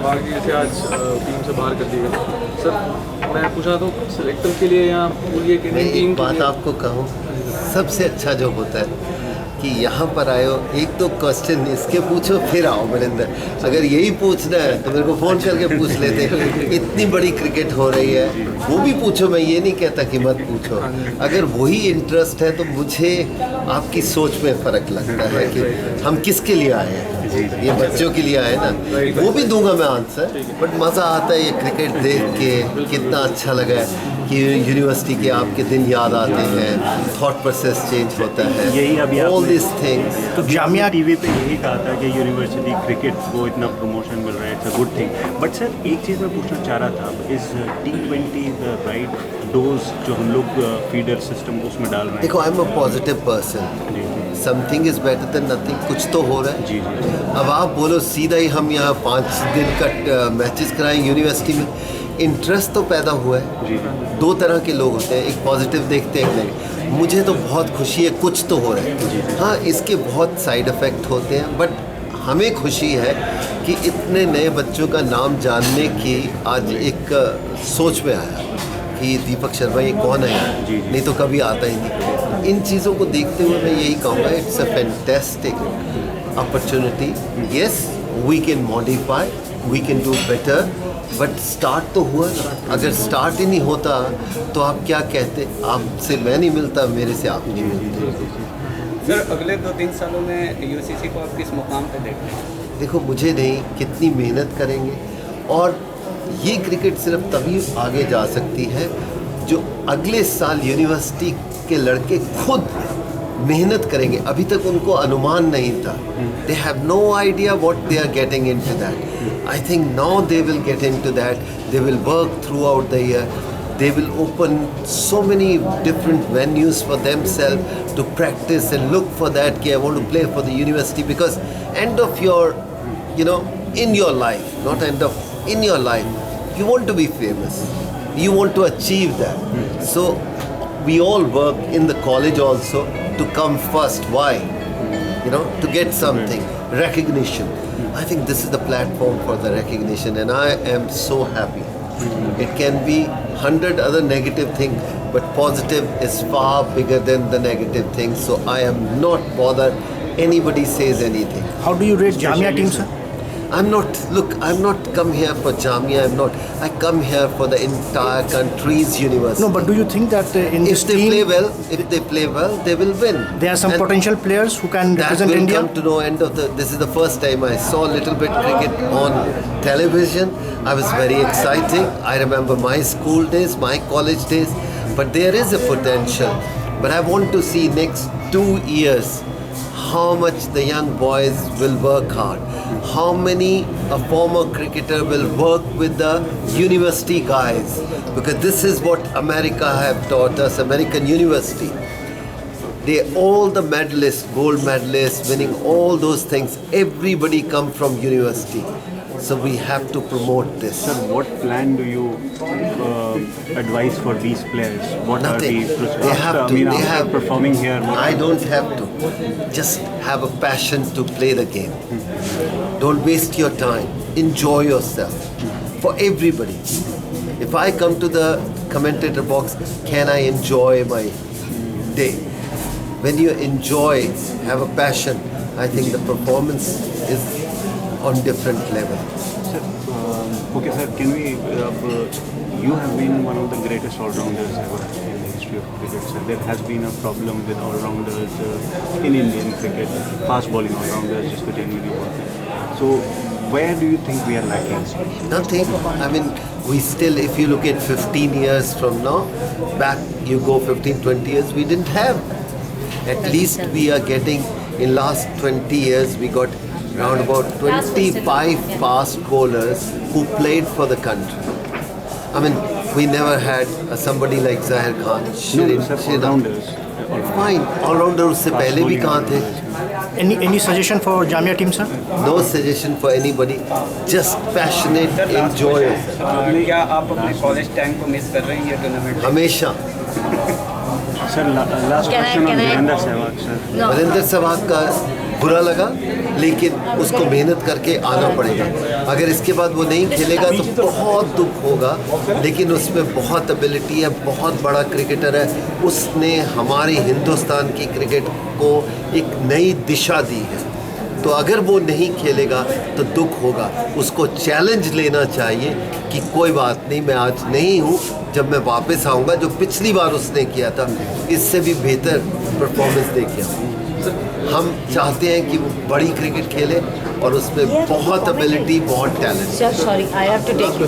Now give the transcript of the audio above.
बाहर की जैसे आज टीम से बाहर कर दी गई सर, मैं पूछा तो सिलेक्टर के लिए या पूरी एक मैं इंडियन टीम एक के बात लिए आपको कहूँ, सबसे अच्छा जो होता है कि यहाँ पर आए हो, एक तो क्वेश्चन इसके पूछो फिर आओ मनिंदर। अगर यही पूछना है तो मेरे को फ़ोन करके पूछ लेते। इतनी बड़ी क्रिकेट हो रही है, वो भी पूछो, मैं ये नहीं कहता कि मत पूछो। अगर वही इंटरेस्ट है तो मुझे आपकी सोच में फ़र्क लगता है कि हम किसके लिए आए हैं। ये बच्चों के लिए आए ना, वो भी दूंगा मैं आंसर, बट मज़ा आता है ये क्रिकेट देख के। कितना अच्छा लगा है कि यूनिवर्सिटी के आपके दिन याद आते हैं, थॉट प्रोसेस चेंज होता है, यही अभी ऑल आपने- दिस थिंग्स। तो जामिया टीवी पे यही कहा था कि यूनिवर्सिटी क्रिकेट को इतना प्रमोशन मिल रहा है, it's a good thing. But sir एक चीज़ मैं पूछना चाह रहा था, इस T20 द राइट डोज जो हम लोग फीडर सिस्टम उसमें डाल रहे हैं? देखो, I am a positive person, जी जी something is better than nothing. कुछ तो हो रहा है। जी जी अब आप बोलो सीधा ही हम यहाँ 5 दिन का मैचेस कराएं यूनिवर्सिटी में, इंटरेस्ट तो पैदा हुआ है। जी जी दो तरह के लोग होते हैं, एक पॉजिटिव देखते हैं, एक नेगेटिव। मुझे तो बहुत खुशी है, कुछ तो हो रहा है। हाँ, इसके बहुत साइड इफ़ेक्ट होते हैं, बट हमें खुशी है कि इतने नए बच्चों का नाम जानने की आज एक सोच में आया कि दीपक शर्मा ये कौन है यार, जी, जी। नहीं तो कभी आता ही नहीं। इन चीज़ों को देखते हुए मैं यही कहूँगा, it's a fantastic opportunity. Yes, we can modify, we can do better, but start तो हुआ ना। अगर स्टार्ट ही नहीं होता तो आप क्या कहते, आपसे मैं नहीं मिलता, मेरे से आप नहीं मिलते। सर अगले 2-3 सालों में यूसीसी को आप किस मुकाम पे देखते हैं? देखो, मुझे नहीं, कितनी मेहनत करेंगे, और ये क्रिकेट सिर्फ तभी आगे जा सकती है जो अगले साल यूनिवर्सिटी के लड़के खुद मेहनत करेंगे। अभी तक उनको अनुमान नहीं था, they have no idea what they are getting into that. I think now they will get into that, they will work throughout the year, they will open so many different venues for themselves to practice and look for that कि I want to play for the university, because end of your, in your life, not end of, in your life, you want to be famous, you want to achieve that. So we all work in the college also to come first. Why? To get something, recognition. I think this is the platform for the recognition, and I am so happy. It can be 100 other negative things, but positive is far bigger than the negative things. So I am not bothered anybody says anything. How do you rate Jamia team, sir? I'm not come here for Jamia. I come here for the entire country's university. No, but do you think that in this If they team play well, they will win. there are some And potential players who can that represent will India? come to know end of the. This is the first time I saw a little bit cricket on television. I was very exciting. I remember my school days, my college days, but there is a potential. But I want to see next 2 years how much the young boys will work hard. How many a former cricketer will work with the university guys, because this is what America have taught us, American university. They all the medalists, gold medalists, winning all those things, everybody come from university. So we have to promote this. Sir what plan do you advise for these players? What Nothing. are the They have to. They after have performing here, what I don't have to. Just have a passion to play the game. Don't waste your time. Enjoy yourself. For everybody. If I come to the commentator box, can I enjoy my day? When you enjoy, have a passion, I think the performance is on different level. Sir, okay sir, can we, you have been one of the greatest all-rounders ever in the history of cricket, sir. There has been a problem with all-rounders in Indian cricket, fast bowling all-rounders जिसको generally बोलते हैं. So where do you think we are lacking? Nothing. I mean, we still, if you look at 15 years from now, back you go 15, 20 years, we didn't have. At least we are getting, in last 20 years, we got around about 25 fast bowlers who played for the country. I mean, we never had somebody like Zahir Khan. No, sir, all-rounders. Fine. All-rounder उससे पहले भी कहाँ थे? Any suggestion for Jamia team, sir? No suggestion for anybody. Just passionate, enjoy yourself. क्या आप अपने college time को miss कर रहे हैं ये टूर्नामेंट? हमेशा. Sir, last Can I- question on can I- Virender Sehwag, sir. No. Virendra Sehwag का बुरा लगा, लेकिन उसको मेहनत करके आना पड़ेगा। अगर इसके बाद वो नहीं खेलेगा तो बहुत दुख होगा, लेकिन उसमें बहुत एबिलिटी है, बहुत बड़ा क्रिकेटर है। उसने हमारे हिंदुस्तान की क्रिकेट को एक नई दिशा दी है। तो अगर वो नहीं खेलेगा तो दुख होगा। उसको चैलेंज लेना चाहिए कि कोई बात नहीं, मैं आज नहीं हूँ, जब मैं वापस आऊँगा जो पिछली बार उसने किया था इससे भी बेहतर परफॉर्मेंस दे के आऊँगा। हम चाहते हैं कि वो बड़ी क्रिकेट खेले और उसमें बहुत एबिलिटी, बहुत talent. Sir, sorry, I have to take you.